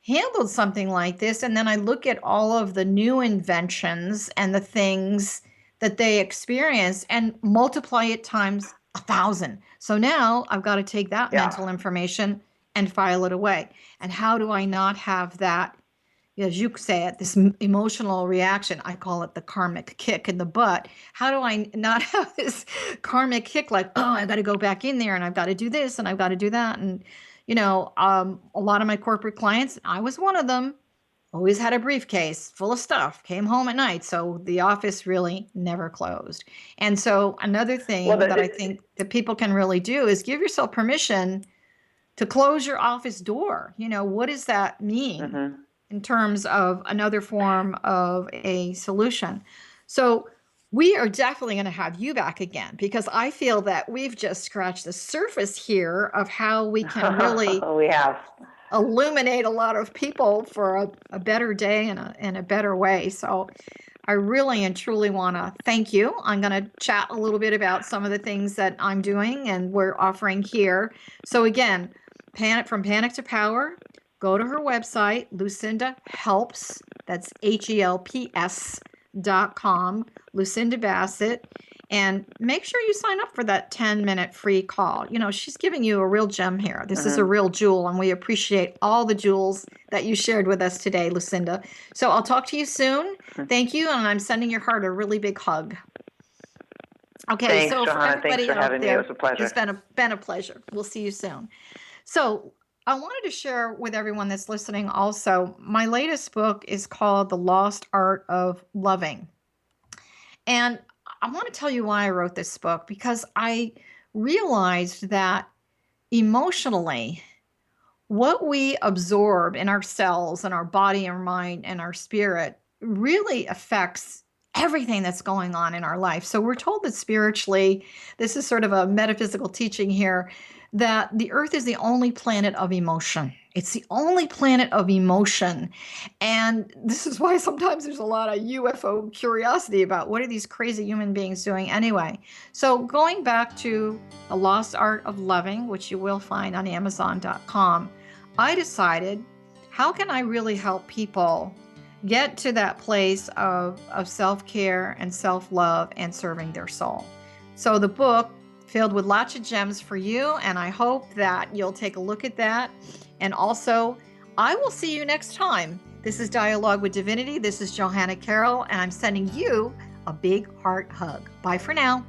handled something like this. And then I look at all of the new inventions and the things that they experience and multiply it times 1,000. So now I've got to take that mental information and file it away. And how do I not have that, as you say it, this emotional reaction? I call it the karmic kick in the butt. How do I not have this karmic kick like, oh, I've got to go back in there and I've got to do this and I've got to do that. And, a lot of my corporate clients, I was one of them, always had a briefcase full of stuff, came home at night. So the office really never closed. And so another thing that I think that people can really do is give yourself permission to close your office door. What does that mean in terms of another form of a solution? So we are definitely going to have you back again because I feel that we've just scratched the surface here of how we can really we have illuminate a lot of people for a better day and a better way. So I really and truly want to thank you. I'm going to chat a little bit about some of the things that I'm doing and we're offering here. So again, from Panic to Power, go to her website, Lucinda Helps, that's HELPS.com, Lucinda Bassett, and make sure you sign up for that 10-minute free call. She's giving you a real gem here. This is a real jewel, and we appreciate all the jewels that you shared with us today, Lucinda. So I'll talk to you soon. Thank you, and I'm sending your heart a really big hug. Okay, Thanks, so Johanna. for everybody Thanks for out having me. there, It was a pleasure. it's been a pleasure. We'll see you soon. So I wanted to share with everyone that's listening also, my latest book is called The Lost Art of Loving. And I want to tell you why I wrote this book, because I realized that emotionally, what we absorb in our cells and our body, our mind, and our spirit really affects everything that's going on in our life. So we're told that spiritually, this is sort of a metaphysical teaching here, that the earth is the only planet of emotion. It's the only planet of emotion. And this is why sometimes there's a lot of UFO curiosity about what are these crazy human beings doing anyway. So going back to The Lost Art of Loving, which you will find on Amazon.com, I decided, how can I really help people get to that place of self-care and self-love and serving their soul? So the book filled with lots of gems for you, and I hope that you'll take a look at that. And also, I will see you next time. This is Dialogue with Divinity. This is Johanna Carroll, and I'm sending you a big heart hug. Bye for now.